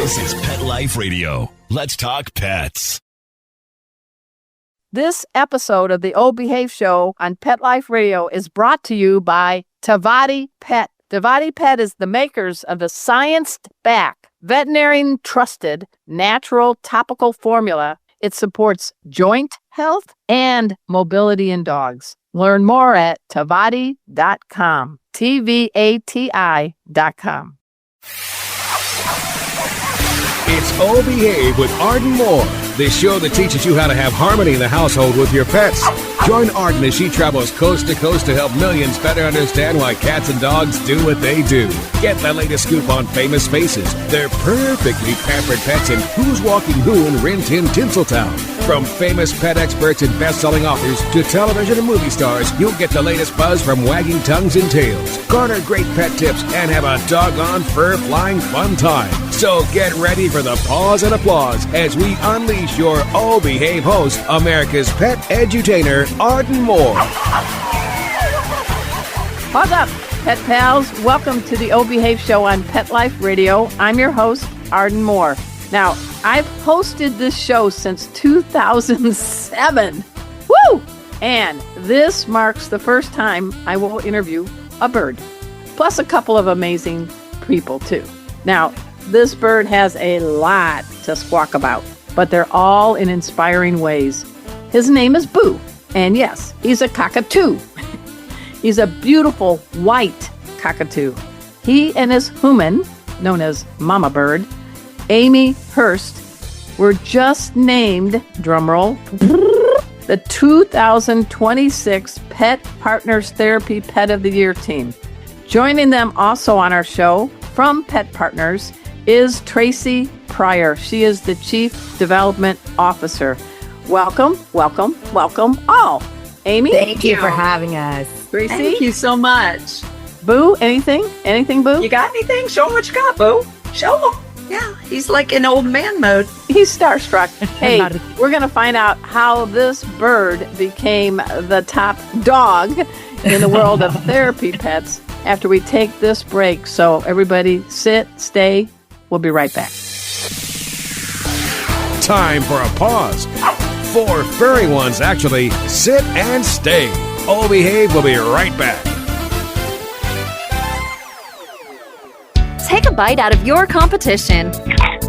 This is Pet Life Radio. Let's talk pets. This episode of the O Behave Show on Pet Life Radio is brought to you by Tavati Pet. Tavati Pet is the makers of the science-backed, veterinarian-trusted, natural topical formula. It supports joint health and mobility in dogs. Learn more at Tavati.com. TVATI.com. It's O Behave with Arden Moore, the show that teaches you how to have harmony in the household with your pets. Join Arden as she travels coast to coast to help millions better understand why cats and dogs do what they do. Get the latest scoop on famous faces, their perfectly pampered pets, and who's walking who in Rin Tin Tinseltown. From famous pet experts and best-selling authors to television and movie stars, you'll get the latest buzz from wagging tongues and tails. Garner great pet tips and have a doggone fur-flying fun time. So get ready for the pause and applause as we unleash your O Behave host, America's pet edutainer, Arden Moore. What's up, pet pals? Welcome to the O Behave Show on Pet Life Radio. I'm your host, Arden Moore. Now, I've hosted this show since 2007. Woo! And this marks the first time I will interview a bird, plus a couple of amazing people, too. Now, this bird has a lot to squawk about, but they're all in inspiring ways. His name is Boo, and yes, he's a cockatoo. He's a beautiful white cockatoo. He and his human, known as Mama Bird, Amy Hurst, were just named, drumroll, the 2026 Pet Partners Therapy Pet of the Year team. Joining them also on our show from Pet Partners is Traci Pryor. She is the Chief Development Officer. Welcome, welcome, welcome all. Amy? Thank you for having us. Traci? Thank you so much. Boo, anything? Anything, Boo? You got anything? Show him what you got, Boo. Show him. Yeah, he's like in old man mode. He's starstruck. Hey, we're going to find out how this bird became the top dog in the world of therapy pets after we take this break. So everybody sit, stay. We'll be right back. Time for a pause. 4 furry ones, actually. Sit and stay. O Behave will be right back. Take a bite out of your competition.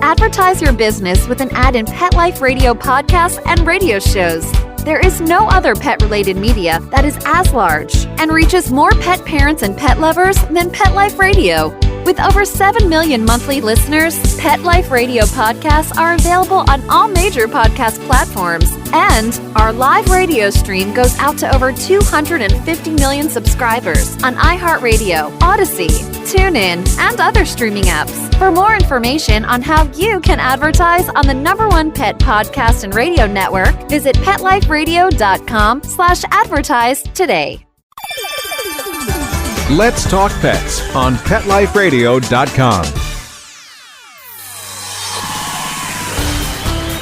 Advertise your business with an ad in Pet Life Radio podcasts and radio shows. There is no other pet-related media that is as large and reaches more pet parents and pet lovers than Pet Life Radio. With over 7 million monthly listeners, Pet Life Radio podcasts are available on all major podcast platforms. And our live radio stream goes out to over 250 million subscribers on iHeartRadio, Odyssey, TuneIn, and other streaming apps. For more information on how you can advertise on the #1 pet podcast and radio network, visit PetLifeRadio.com/advertise today. Let's Talk Pets on PetLifeRadio.com.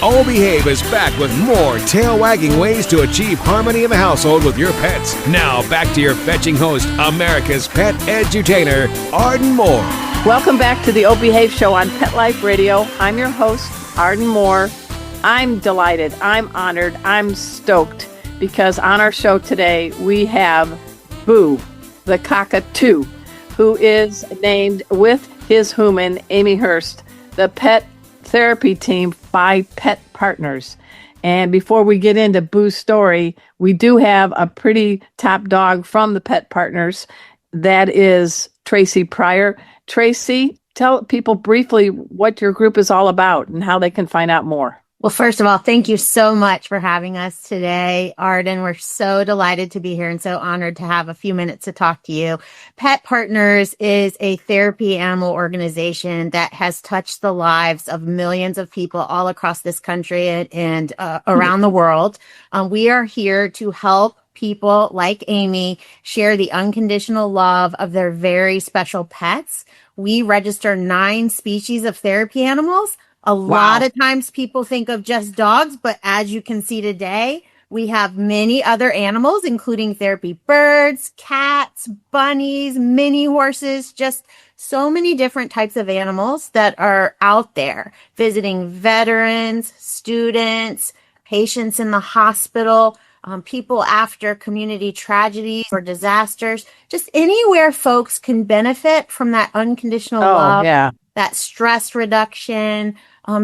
O Behave is back with more tail-wagging ways to achieve harmony in the household with your pets. Now, back to your fetching host, America's pet edutainer, Arden Moore. Welcome back to the O Behave Show on Pet Life Radio. I'm your host, Arden Moore. I'm delighted. I'm honored. I'm stoked because on our show today, we have Boo, the cockatoo, who is named with his human, Amy Hurst, the pet therapy team by Pet Partners. And before we get into Boo's story, we do have a pretty top dog from the Pet Partners. That is Traci Pryor. Traci, tell people briefly what your group is all about and how they can find out more. Well, first of all, thank you so much for having us today, Arden. We're so delighted to be here and so honored to have a few minutes to talk to you. Pet Partners is a therapy animal organization that has touched the lives of millions of people all across this country and around the world. We are here to help people like Amy share the unconditional love of their very special pets. We register 9 species of therapy animals. A lot of times people think of just dogs, but as you can see today, we have many other animals, including therapy birds, cats, bunnies, mini horses, just so many different types of animals that are out there visiting veterans, students, patients in the hospital, people after community tragedies or disasters, just anywhere folks can benefit from that unconditional love, that stress reduction,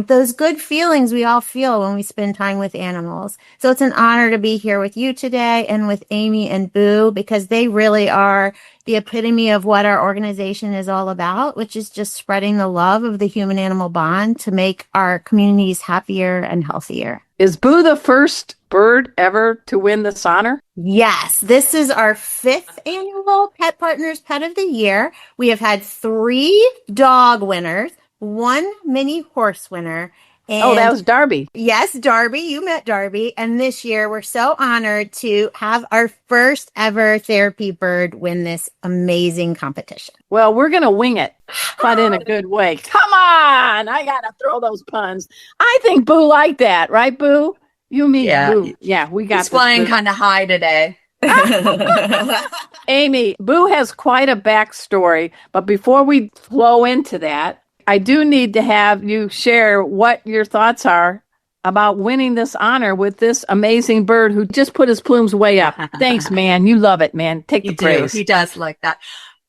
those good feelings we all feel when we spend time with animals. So it's an honor to be here with you today and with Amy and Boo, because they really are the epitome of what our organization is all about, which is just spreading the love of the human-animal bond to make our communities happier and healthier. Is Boo the first bird ever to win this honor? Yes, this is our 5th annual Pet Partners Pet of the Year. We have had 3 dog winners, 1 mini horse winner. And that was Darby. Yes, Darby. You met Darby. And this year, we're so honored to have our first ever therapy bird win this amazing competition. Well, we're going to wing it, but in a good way. Come on. I got to throw those puns. I think Boo liked that. Right, Boo? You, me, Boo. Yeah, we got He's flying kind of high today. Amy, Boo has quite a backstory. But before we flow into that, I do need to have you share what your thoughts are about winning this honor with this amazing bird who just put his plumes way up. Thanks, man. You love it, man. Take the praise. He does like that.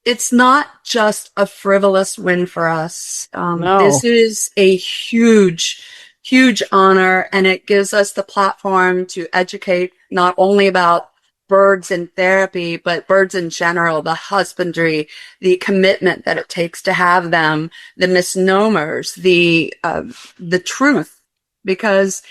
It's not just a frivolous win for us. No. This is a huge, huge honor, and it gives us the platform to educate not only about birds in therapy, but birds in general, the husbandry, the commitment that it takes to have them, the misnomers, the truth. Because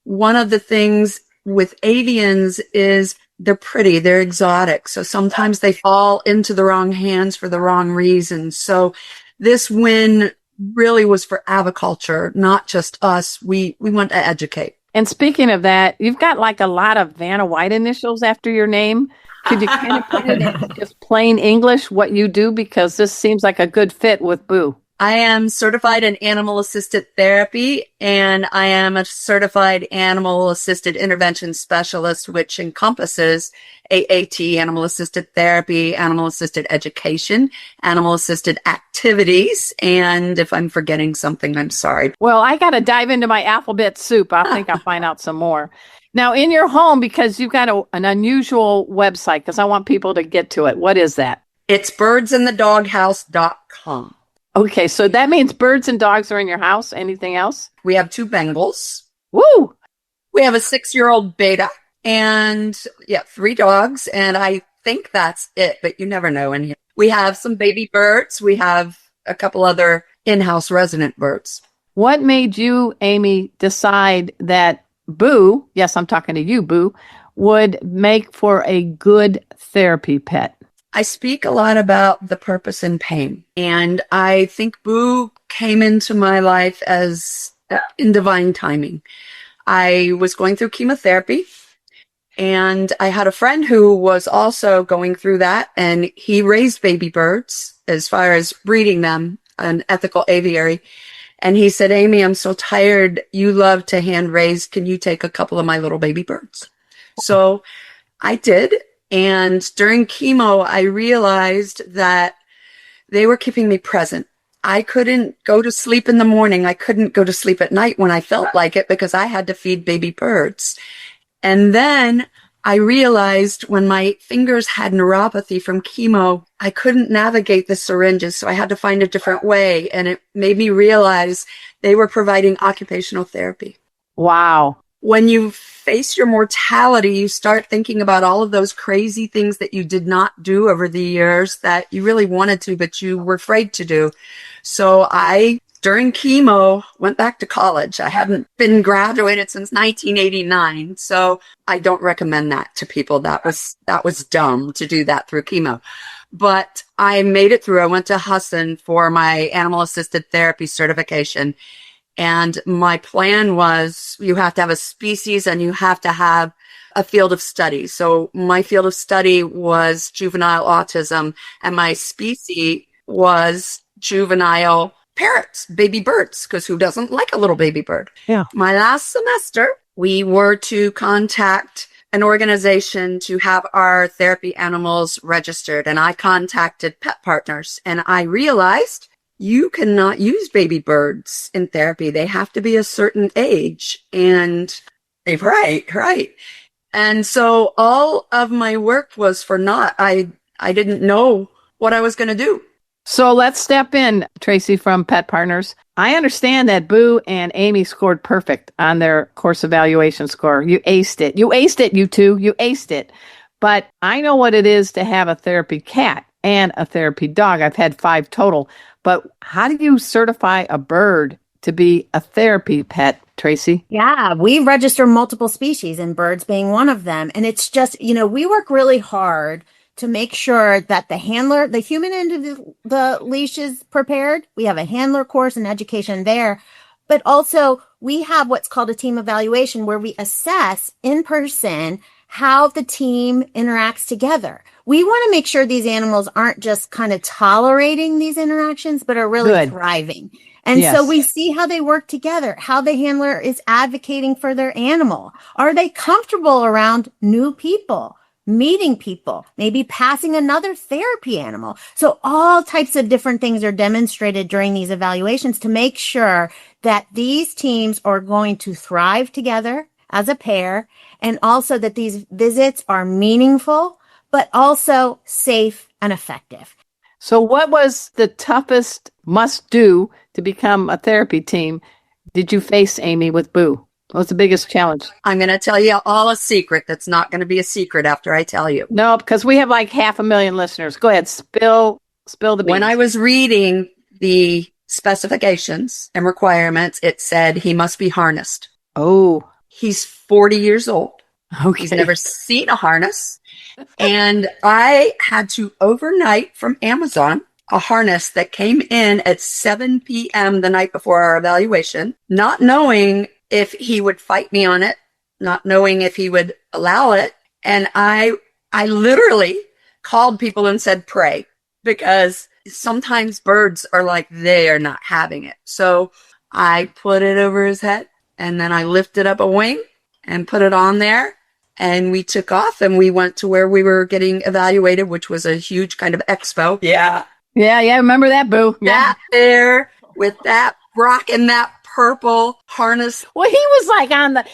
one of the things with avians is they're pretty, they're exotic. So sometimes they fall into the wrong hands for the wrong reasons. So this win really was for aviculture, not just us. We want to educate. And speaking of that, you've got like a lot of Vanna White initials after your name. Could you kind of put it in just plain English what you do? Because this seems like a good fit with Boo. I am certified in animal assisted therapy, and I am a certified animal assisted intervention specialist, which encompasses AAT, animal assisted therapy, animal assisted education, animal assisted activities. And if I'm forgetting something, I'm sorry. Well, I got to dive into my alphabet soup. I think I'll find out some more. Now, in your home, because you've got an unusual website, because I want people to get to it. What is that? It's birdsinthedoghouse.com. Okay, so that means birds and dogs are in your house. Anything else? We have 2 Bengals. Woo! We have a 6-year-old beta and 3 dogs. And I think that's it, but you never know. And we have some baby birds. We have a couple other in-house resident birds. What made you, Amy, decide that Boo, yes, I'm talking to you, Boo, would make for a good therapy pet? I speak a lot about the purpose in pain, and I think Boo came into my life as in divine timing. I was going through chemotherapy, and I had a friend who was also going through that, and he raised baby birds as far as breeding them, an ethical aviary. And he said, Amy, I'm so tired. You love to hand raise. Can you take a couple of my little baby birds? So I did. And during chemo, I realized that they were keeping me present. I couldn't go to sleep in the morning. I couldn't go to sleep at night when I felt like it because I had to feed baby birds. And then I realized when my fingers had neuropathy from chemo, I couldn't navigate the syringes. So I had to find a different way. And it made me realize they were providing occupational therapy. Wow. When you face your mortality, you start thinking about all of those crazy things that you did not do over the years that you really wanted to, but you were afraid to do. So I, during chemo, went back to college. I hadn't been graduated since 1989. So I don't recommend that to people. That was dumb to do that through chemo. But I made it through. I went to Hurst for my animal assisted therapy certification. And my plan was you have to have a species and you have to have a field of study. So my field of study was juvenile autism, and my species was juvenile parrots, baby birds, because who doesn't like a little baby bird? Yeah. My last semester, we were to contact an organization to have our therapy animals registered, and I contacted Pet Partners, and I realized you cannot use baby birds in therapy. They have to be a certain age. And right. And so all of my work was for naught. I didn't know what I was going to do. So let's step in, Traci from Pet Partners. I understand that Boo and Amy scored perfect on their course evaluation score. You aced it. You aced it, you two. You aced it. But I know what it is to have a therapy cat and a therapy dog. I've had 5 total. But how do you certify a bird to be a therapy pet, Traci? Yeah, we register multiple species, and birds being one of them. And it's just, we work really hard to make sure that the handler, the human end of the leash is prepared. We have a handler course and education there. But also, we have what's called a team evaluation where we assess in person how the team interacts together. We want to make sure these animals aren't just kind of tolerating these interactions, but are really thriving. And so we see how they work together, how the handler is advocating for their animal. Are they comfortable around new people, meeting people, maybe passing another therapy animal? So all types of different things are demonstrated during these evaluations to make sure that these teams are going to thrive together as a pair, and also that these visits are meaningful, but also safe and effective. So what was the toughest must do to become a therapy team did you face, Amy, with Boo? What was the biggest challenge? I'm going to tell you all a secret that's not going to be a secret after I tell you. No, because we have like 500,000 listeners. Go ahead, spill the beans. When I was reading the specifications and requirements, it said he must be harnessed. Oh. He's 40 years old. Okay. He's never seen a harness. And I had to overnight from Amazon a harness that came in at 7 p.m. the night before our evaluation, not knowing if he would fight me on it, not knowing if he would allow it. And I literally called people and said, pray, because sometimes birds are like, they are not having it. So I put it over his head, and then I lifted up a wing and put it on there. And we took off and we went to where we were getting evaluated, which was a huge kind of expo. Yeah. Yeah. Remember that, Boo? Yeah. That there with that rocking that purple harness. Well, he was on the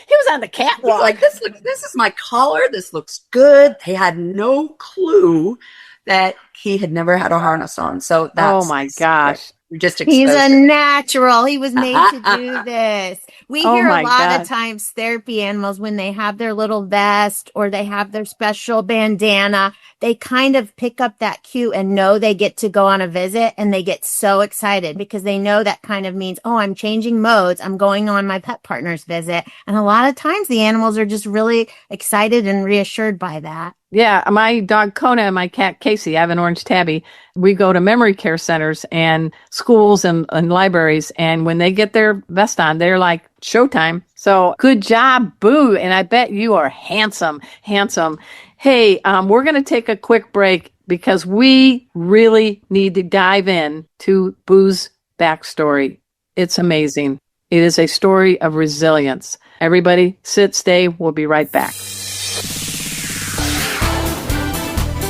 catwalk. Like, this is my collar. This looks good. They had no clue that he had never had a harness on. So that's, oh my gosh. He's a natural. He was made to do this. We hear a lot of times therapy animals, when they have their little vest or they have their special bandana, they kind of pick up that cue and know they get to go on a visit, and they get so excited because they know that kind of means, oh, I'm changing modes. I'm going on my Pet Partners visit. And a lot of times the animals are just really excited and reassured by that. Yeah, my dog Kona and my cat Casey, I have an orange tabby. We go to memory care centers and schools and libraries, and when they get their vest on, they're like, showtime. So good job, Boo. And I bet you are handsome. Hey, we're going to take a quick break because we really need to dive in to Boo's backstory. It's amazing. It is a story of resilience. Everybody sit, stay. We'll be right back.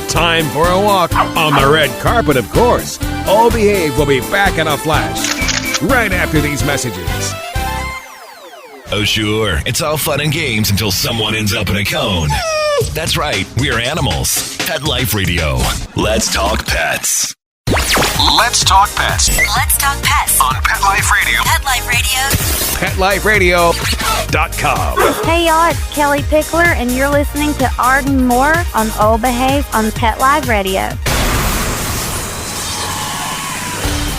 Time for a walk on the red carpet, of course. All Behave will be back in a flash right after these messages. Oh, sure. It's all fun and games until someone ends up in a cone. That's right. We're animals. Pet Life Radio. Let's talk pets. Let's talk pets. Let's talk pets On Pet Life Radio. Pet Life Radio. PetLifeRadio.com. Hey y'all, it's Kelly Pickler, and you're listening to Arden Moore on Old Behave on Pet Life Radio.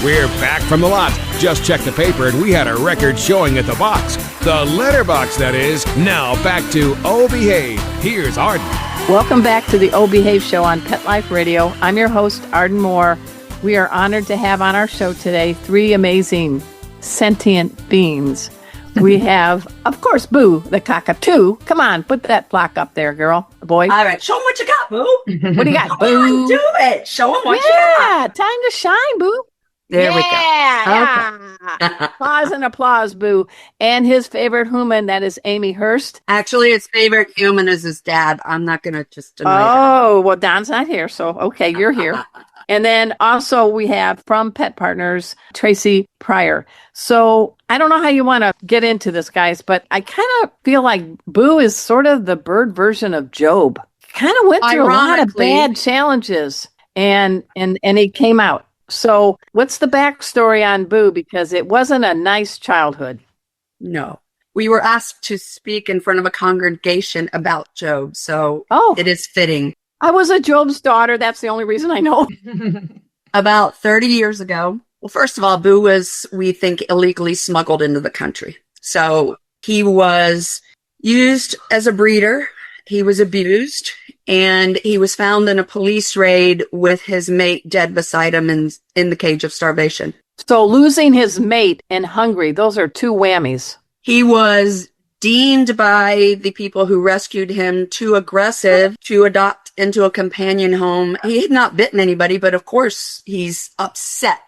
We're back from the lot. Just checked the paper and we had a record showing at the box. The letterbox, that is. Now back to Oh Behave. Here's Arden. Welcome back to the Oh Behave show on Pet Life Radio. I'm your host, Arden Moore. We are honored to have on our show today 3 amazing sentient beings. We have, of course, Boo, the cockatoo. Come on, put that block up there, girl, boy. All right, show them what you got, Boo. What do you got, Come Boo? on, do it. Show them what you got. Yeah, time to shine, Boo. There we go. Yeah. Applause and applause, Boo. And his favorite human, that is Amy Hurst. Actually, his favorite human is his dad. I'm not going to just deny that. Oh, well, Don's not here. So, okay, you're here. And then also we have from Pet Partners, Traci Pryor. So I don't know how you want to get into this, guys, but I kind of feel like Boo is sort of the bird version of Job. Kind of went through a lot of bad challenges and he came out. So what's the backstory on Boo? Because it wasn't a nice childhood. No. We were asked to speak in front of a congregation about Job. So it is fitting. I was a Job's daughter. That's the only reason I know. About 30 years ago. Well, first of all, Boo was, we think, illegally smuggled into the country. So he was used as a breeder. He was abused, and he was found in a police raid with his mate dead beside him in the cage of starvation. So losing his mate and hungry, those are two whammies. He was deemed by the people who rescued him too aggressive to adopt into a companion home. He had not bitten anybody, but of course he's upset.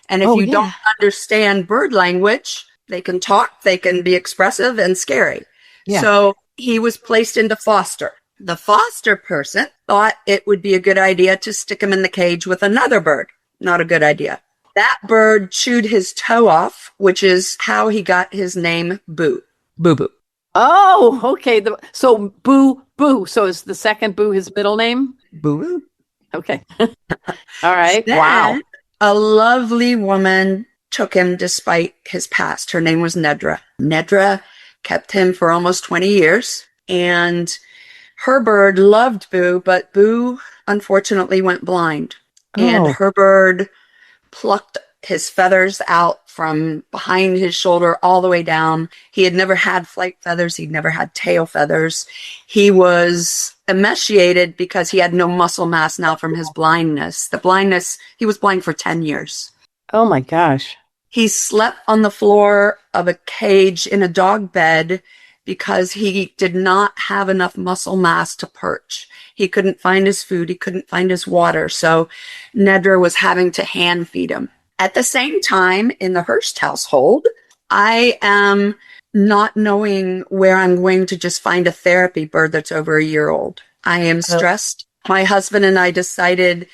And if you don't understand bird language, they can talk, they can be expressive and scary. Yeah. So he was placed into foster. The foster person thought it would be a good idea to stick him in the cage with another bird. Not a good idea. That bird chewed his toe off, which is how he got his name Boo. Boo Boo. Oh, okay. So Boo Boo. So is the second Boo his middle name? Boo Boo. Okay. All right. Then, wow. A lovely woman took him despite his past. Her name was Nedra. Nedra kept him for almost 20 years. And her bird loved Boo, but Boo unfortunately went blind. And her bird plucked his feathers out from behind his shoulder all the way down. He had never had flight feathers. He'd never had tail feathers. He was emaciated because he had no muscle mass now from his blindness. He was blind for 10 years. Oh my gosh. He slept on the floor of a cage in a dog bed because he did not have enough muscle mass to perch. He couldn't find his food. He couldn't find his water. So Nedra was having to hand feed him. At the same time, in the Hurst household, I am not knowing where I'm going to just find a therapy bird that's over a year old. I am stressed. My husband and I decided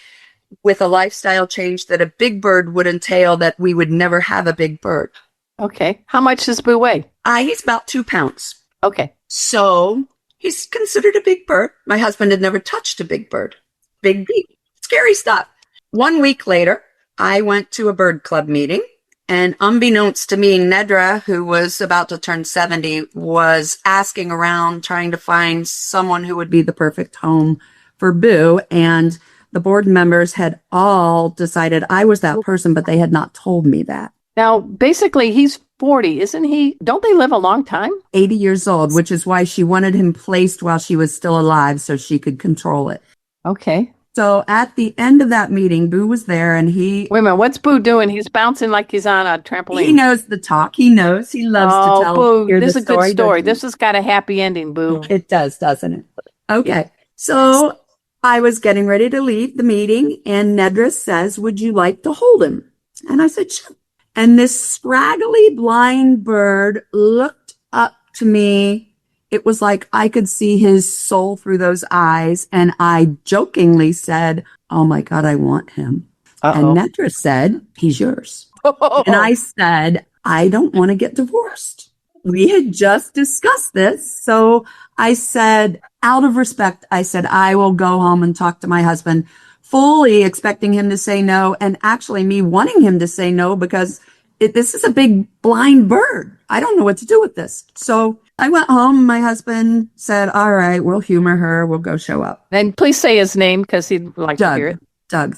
with a lifestyle change that a big bird would entail that we would never have a big bird. Okay. How much does Boo weigh? He's about 2 pounds. Okay. So he's considered a big bird. My husband had never touched a big bird. Big beak. Scary stuff. 1 week later, I went to a bird club meeting, and unbeknownst to me, Nedra, who was about to turn 70, was asking around trying to find someone who would be the perfect home for Boo. And the board members had all decided I was that person, but they had not told me that. Now, basically, he's 40, isn't he? Don't they live a long time? 80 years old, which is why she wanted him placed while she was still alive so she could control it. Okay. So at the end of that meeting, Boo was there and he... Wait a minute, what's Boo doing? He's bouncing like he's on a trampoline. He knows the talk. He knows. He loves to tell. Boo, this is a good story. This has got a happy ending, Boo. It does, doesn't it? Okay. Yeah. So I was getting ready to leave the meeting and Nedra says, would you like to hold him? And I said, sure. And this scraggly blind bird looked up to me. It was like I could see his soul through those eyes. And I jokingly said, oh my God, I want him. And Nedra said, he's yours. And I said, I don't want to get divorced. We had just discussed this. So I said, out of respect, I said, I will go home and talk to my husband, fully expecting him to say no. And actually me wanting him to say no because this is a big blind bird. I don't know what to do with this. So I went home. My husband said, all right, we'll humor her. We'll go show up. And please say his name because he'd like to hear it. Doug,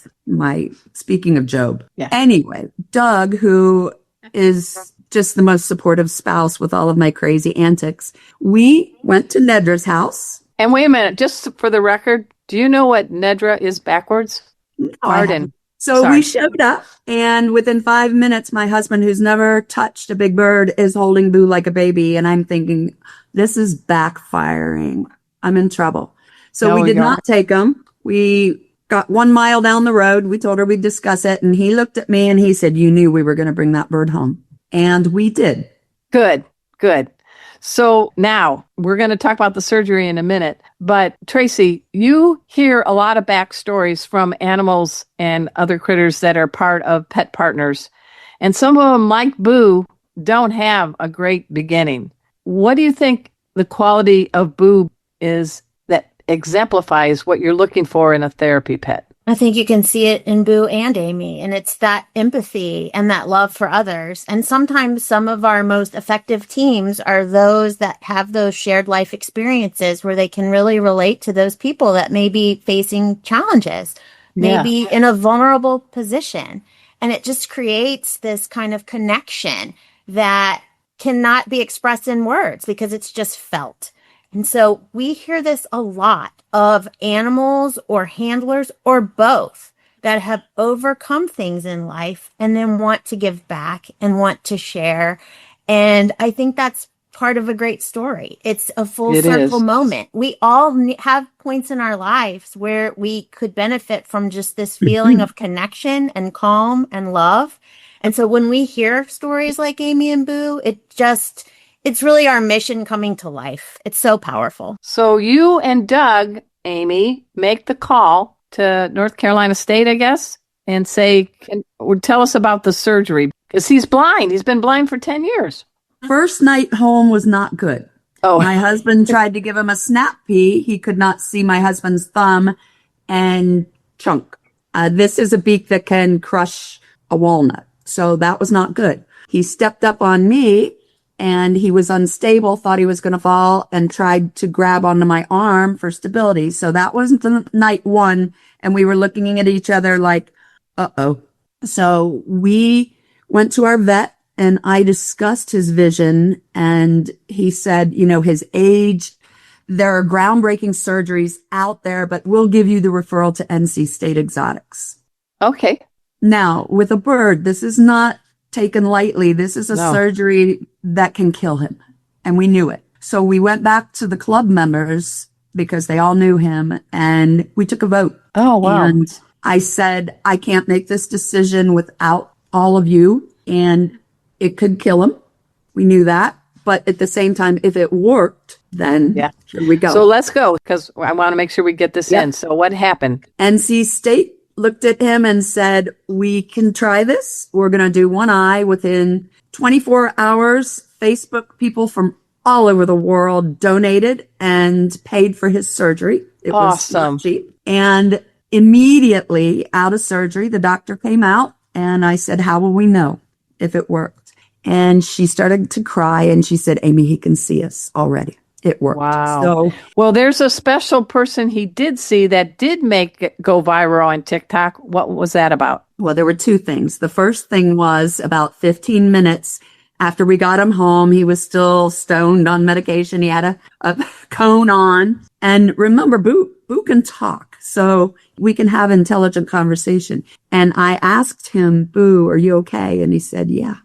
speaking of Job. Yeah. Anyway, Doug, who is just the most supportive spouse with all of my crazy antics, we went to Nedra's house. And wait a minute, just for the record, do you know what Nedra is backwards? No, Arden. So we showed up, and within 5 minutes, my husband, who's never touched a big bird, is holding Boo like a baby. And I'm thinking, this is backfiring. I'm in trouble. So we did not take him. We got 1 mile down the road. We told her we'd discuss it. And he looked at me and he said, you knew we were going to bring that bird home. And we did. Good, good. So now we're going to talk about the surgery in a minute. But Traci, you hear a lot of backstories from animals and other critters that are part of pet partners. And some of them, like Boo, don't have a great beginning. What do you think the quality of Boo is that exemplifies what you're looking for in a therapy pet? I think you can see it in Boo and Amy, and it's that empathy and that love for others. And sometimes some of our most effective teams are those that have those shared life experiences where they can really relate to those people that may be facing challenges, maybe in a vulnerable position. And it just creates this kind of connection that cannot be expressed in words because it's just felt. And so we hear this a lot of animals or handlers or both that have overcome things in life and then want to give back and want to share. And I think that's part of a great story. It's a full circle moment. We all have points in our lives where we could benefit from just this feeling of connection and calm and love. And so when we hear stories like Amy and Boo, it's really our mission coming to life. It's so powerful. So you and Doug, Amy, make the call to North Carolina State, I guess, and say, tell us about the surgery. Because he's blind. He's been blind for 10 years. First night home was not good. Oh, my husband tried to give him a snap pee. He could not see my husband's thumb and chunk. This is a beak that can crush a walnut. So that was not good. He stepped up on me and he was unstable, thought he was going to fall, and tried to grab onto my arm for stability. So that wasn't the night one. And we were looking at each other like, uh-oh. So we went to our vet and I discussed his vision. And he said, his age, there are groundbreaking surgeries out there, but we'll give you the referral to NC State Exotics. Okay. Now, with a bird, this is not taken lightly. This is a surgery that can kill him. And we knew it. So we went back to the club members because they all knew him and we took a vote. Oh, wow. And I said, I can't make this decision without all of you and it could kill him. We knew that. But at the same time, if it worked, then here we go. So let's go because I want to make sure we get this in. So what happened? NC State looked at him and said, we can try this. We're going to do one eye within 24 hours. Facebook people from all over the world donated and paid for his surgery. It was not cheap. And immediately out of surgery, the doctor came out and I said, how will we know if it worked? And she started to cry and she said, Amy, he can see us already. It worked. Wow. So, well, there's a special person he did see that did make it go viral on TikTok. What was that about? Well, there were two things. The first thing was about 15 minutes after we got him home. He was still stoned on medication. He had a cone on. And remember, Boo can talk. So we can have intelligent conversation. And I asked him, Boo, are you okay? And he said, yeah.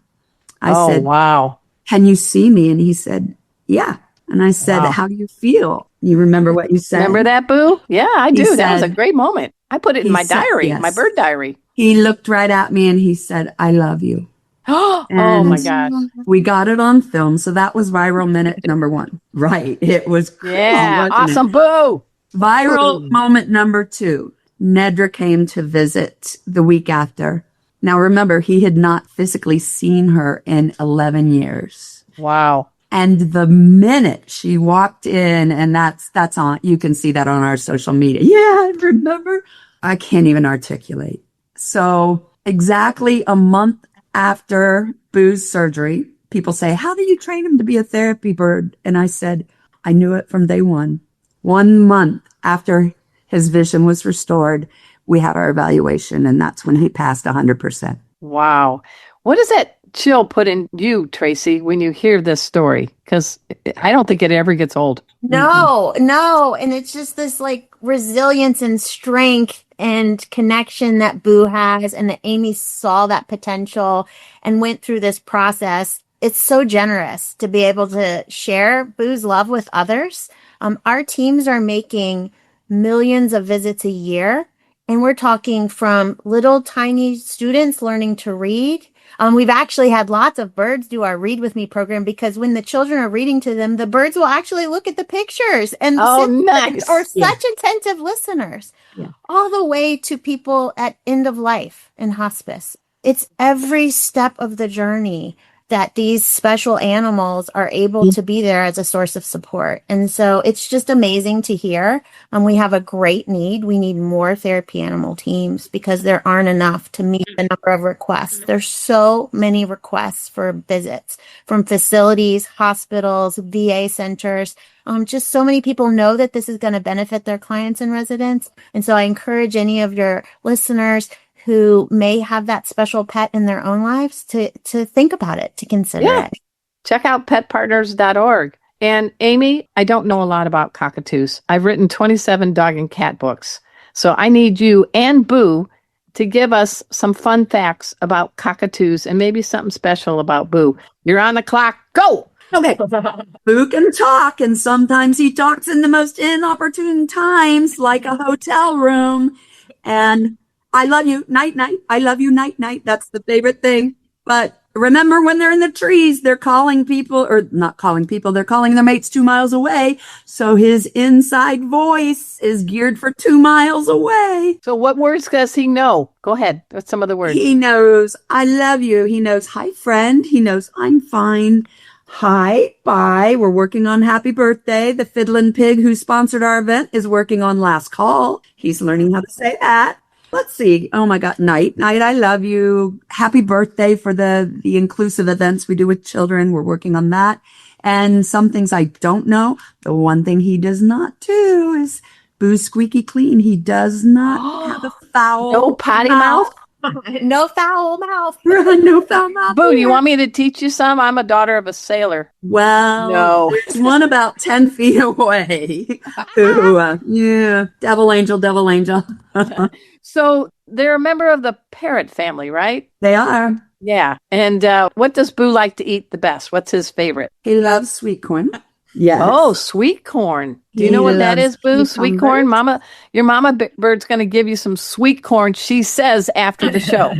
I said, wow. Can you see me? And he said, yeah. And I said, how do you feel? You remember what you said? Remember that, Boo? Yeah, I do. That was a great moment. I put it in my diary, yes. my bird diary. He looked right at me and he said, I love you. Oh my gosh. We got it on film. So that was viral minute number one. Right. It was cool, awesome, Boo. Viral moment number two. Nedra came to visit the week after. Now remember, he had not physically seen her in 11 years. Wow. And the minute she walked in, and that's on, you can see that on our social media. Yeah, I remember. I can't even articulate. So exactly a month after Boo's surgery, people say, how do you train him to be a therapy bird? And I said, I knew it from day one. 1 month after his vision was restored, we had our evaluation, and that's when he passed 100%. Wow. What does that chill put in you, Traci, when you hear this story? Because I don't think it ever gets old. No. And it's just this like resilience and strength and connection that Boo has, and that Amy saw that potential and went through this process. It's so generous to be able to share Boo's love with others. Our teams are making millions of visits a year, and we're talking from little tiny students learning to read We've actually had lots of birds do our Read With Me program because when the children are reading to them, the birds will actually look at the pictures and nice. Or such attentive listeners, all the way to people at end of life in hospice. It's every step of the journey that these special animals are able to be there as a source of support. And so it's just amazing to hear. We have a great need. We need more therapy animal teams because there aren't enough to meet the number of requests. There's so many requests for visits from facilities, hospitals, VA centers. Just so many people know that this is going to benefit their clients and residents. And so I encourage any of your listeners who may have that special pet in their own lives to think about it, to consider it. Check out petpartners.org. And Amy, I don't know a lot about cockatoos. I've written 27 dog and cat books. So I need you and Boo to give us some fun facts about cockatoos and maybe something special about Boo. You're on the clock. Go! Okay. Boo can talk, and sometimes he talks in the most inopportune times, like a hotel room. And I love you, night, night. I love you, night, night. That's the favorite thing. But remember, when they're in the trees, they're calling people, or not calling people, they're calling their mates 2 miles away. So his inside voice is geared for 2 miles away. So what words does he know? Go ahead. What's some of the words? He knows, I love you. He knows, hi, friend. He knows, I'm fine. Hi, bye. We're working on happy birthday. The fiddlin' pig who sponsored our event is working on last call. He's learning how to say that. Let's see. Oh my God. Night, night. I love you. Happy birthday for the inclusive events we do with children. We're working on that. And some things I don't know. The one thing he does not do is Boo's squeaky clean. He does not have a foul No potty mouth? No foul mouth. No foul mouth. Boo, do you want me to teach you some? I'm a daughter of a sailor. Well, No. There's one about 10 feet away. Who, devil angel, devil angel. So they're a member of the parrot family, right? They are. Yeah. And what does Boo like to eat the best? What's his favorite? He loves sweet corn. Yes. Oh, sweet corn. Do you know what that is, Boo? Sweet corn? Mama, your mama bird's going to give you some sweet corn, she says, after the show.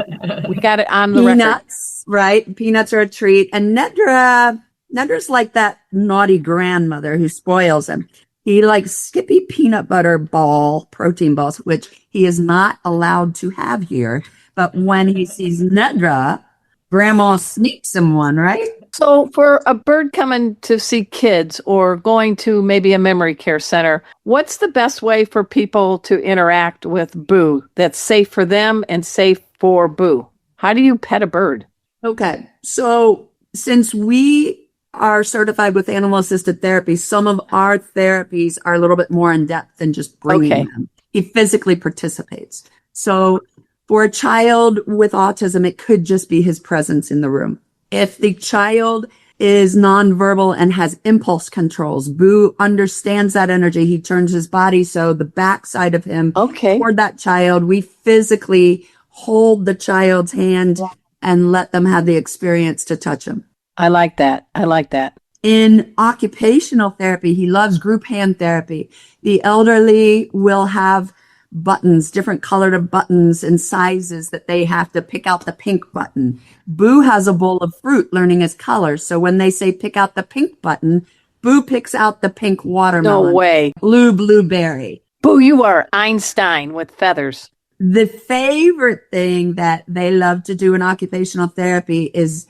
We got it on the Peanuts, right? Peanuts are a treat. And Nedra's like that naughty grandmother who spoils him. He likes Skippy peanut butter protein balls, which he is not allowed to have here. But when he sees Nedra, Grandma sneaks him one, right? So for a bird coming to see kids or going to maybe a memory care center, what's the best way for people to interact with Boo that's safe for them and safe for Boo? How do you pet a bird? Okay. So since we are certified with animal assisted therapy, some of our therapies are a little bit more in depth than just bringing them. He physically participates. So for a child with autism, it could just be his presence in the room. If the child is nonverbal and has impulse controls, Boo understands that energy. He turns his body so the backside of him toward that child, we physically hold the child's hand and let them have the experience to touch him. I like that. I like that. In occupational therapy, he loves group hand therapy. The elderly will have buttons, different colored buttons and sizes that they have to pick out the pink button. Boo has a bowl of fruit learning his colors. So when they say pick out the pink button, Boo picks out the pink watermelon. No way. Blue blueberry. Boo, you are Einstein with feathers. The favorite thing that they love to do in occupational therapy is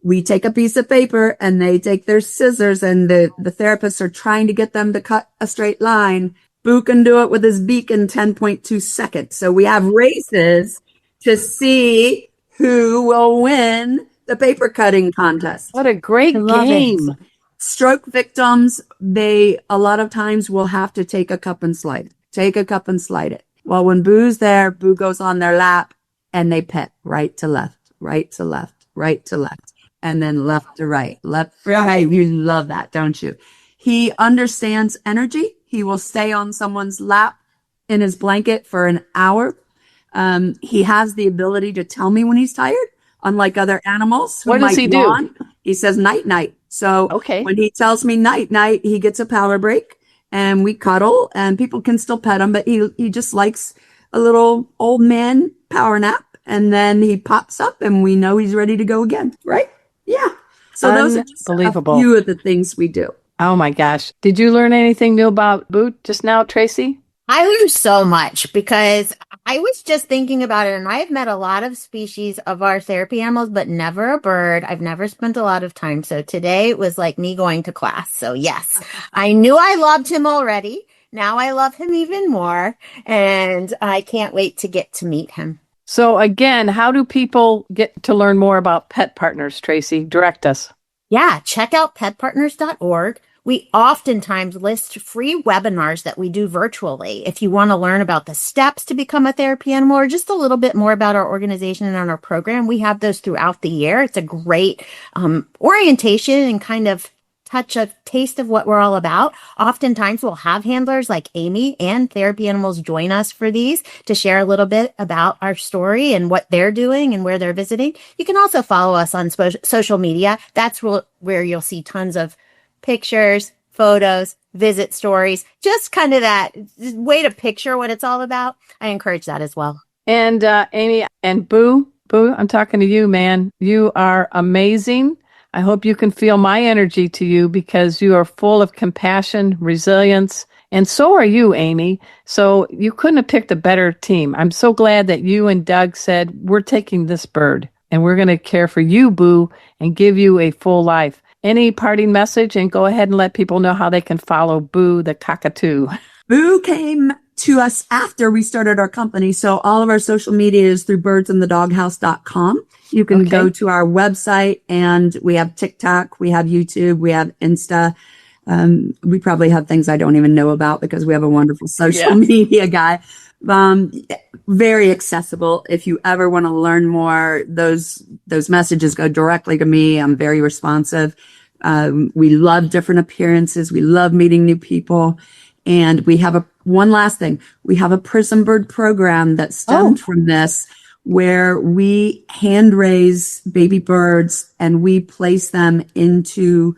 we take a piece of paper and they take their scissors and the therapists are trying to get them to cut a straight line. Boo can do it with his beak in 10.2 seconds. So we have races to see who will win the paper cutting contest. What a great game. Stroke victims, they a lot of times will have to take a cup and slide it. Take a cup and slide it. Well, when Boo's there, Boo goes on their lap and they pet right to left, right to left, right to left, and then left to right, left, right. You love that, don't you? He understands energy. He will stay on someone's lap in his blanket for an hour. He has the ability to tell me when he's tired, unlike other animals. What does he do? He says night, night. So when he tells me night, night, he gets a power break and we cuddle and people can still pet him, but he just likes a little old man power nap. and then he pops up and we know he's ready to go again, right? Yeah. So those are just a few of the things we do. Oh my gosh. Did you learn anything new about Boo just now, Traci? I learned so much because I was just thinking about it, and I've met a lot of species of our therapy animals, but never a bird. I've never spent a lot of time. So today it was like me going to class. So yes, I knew I loved him already. Now I love him even more, and I can't wait to get to meet him. So again, how do people get to learn more about Pet Partners, Traci? Direct us. Yeah, check out petpartners.org. We oftentimes list free webinars that we do virtually. If you want to learn about the steps to become a therapy animal or just a little bit more about our organization and our program, we have those throughout the year. It's a great orientation and kind of touch a taste of what we're all about. Oftentimes we'll have handlers like Amy and therapy animals join us for these to share a little bit about our story and what they're doing and where they're visiting. You can also follow us on social media. That's where you'll see tons of pictures, photos, visit stories, just kind of that way to picture what it's all about. I encourage that as well. And Amy and Boo, I'm talking to you, man. You are amazing. I hope you can feel my energy to you because you are full of compassion, resilience, and so are you, Amy. So you couldn't have picked a better team. I'm so glad that you and Doug said, we're taking this bird and we're going to care for you, Boo, and give you a full life. Any parting message? And go ahead and let people know how they can follow Boo the Cockatoo. Boo came to us after we started our company. So all of our social media is through birdsinthedoghouse.com. You can go to our website, and we have TikTok, we have YouTube, we have Insta. We probably have things I don't even know about because we have a wonderful social media guy. Very accessible. If you ever want to learn more, those messages go directly to me. I'm very responsive. We love different appearances. We love meeting new people. And we have one last thing. We have a prison bird program that stemmed from this, where we hand raise baby birds and we place them into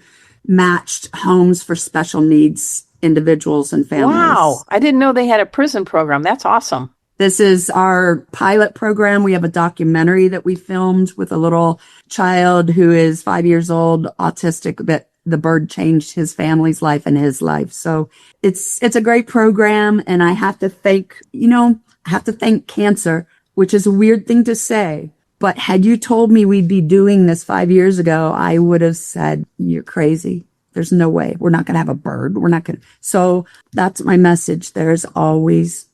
matched homes for special needs individuals and families. Wow. I didn't know they had a prison program. That's awesome. This is our pilot program. We have a documentary that we filmed with a little child who is 5 years old, autistic, that the bird changed his family's life and his life. So it's a great program. And I have to thank cancer, which is a weird thing to say. But had you told me we'd be doing this 5 years ago, I would have said, you're crazy. There's no way. We're not going to have a bird. We're not going to. So that's my message. There's always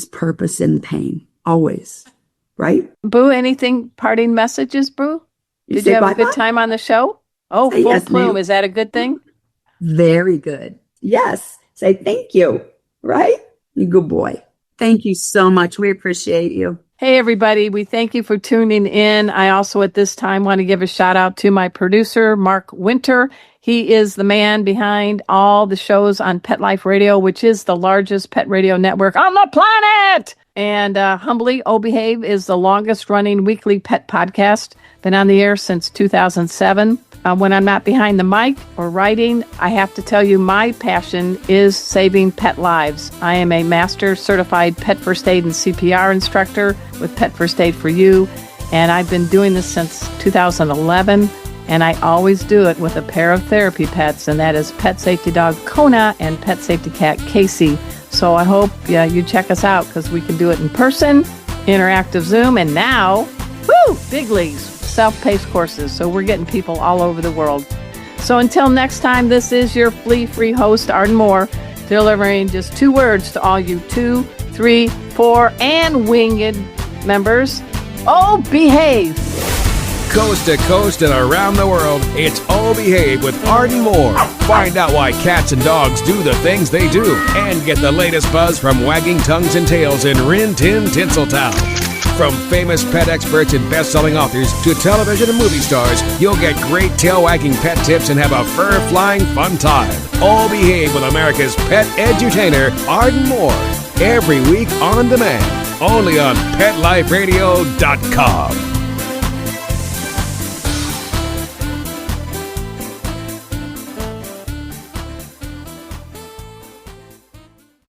purpose in pain. Always. Right? Boo, anything parting messages, Boo? Did you have a good time on the show? Oh, say full yes, plume. ma'am. Is that a good thing? Very good. Yes. Say thank you. Right? You good boy. Thank you so much. We appreciate you. Hey, everybody. We thank you for tuning in. I also at this time want to give a shout out to my producer, Mark Winter. He is the man behind all the shows on Pet Life Radio, which is the largest pet radio network on the planet. And humbly, Oh Behave is the longest running weekly pet podcast. Been on the air since 2007. When I'm not behind the mic or writing, I have to tell you my passion is saving pet lives. I am a master certified pet first aid and CPR instructor with Pet First Aid for You, and I've been doing this since 2011, and I always do it with a pair of therapy pets, and that is pet safety dog Kona and pet safety cat Casey. So I hope you check us out because we can do it in person, interactive Zoom, and now, big leagues, self-paced courses. So we're getting people all over the world. So until next time, this is your flea-free host, Arden Moore, delivering just 2 words to all you 2, 3, 4, and winged members. Oh, behave! Coast to coast and around the world, it's Oh Behave with Arden Moore. Find out why cats and dogs do the things they do and get the latest buzz from wagging tongues and tails in Rin Tin Tinseltown. From famous pet experts and best-selling authors to television and movie stars, you'll get great tail-wagging pet tips and have a fur-flying fun time. All Behave with America's pet edutainer, Arden Moore. Every week on demand, only on PetLifeRadio.com.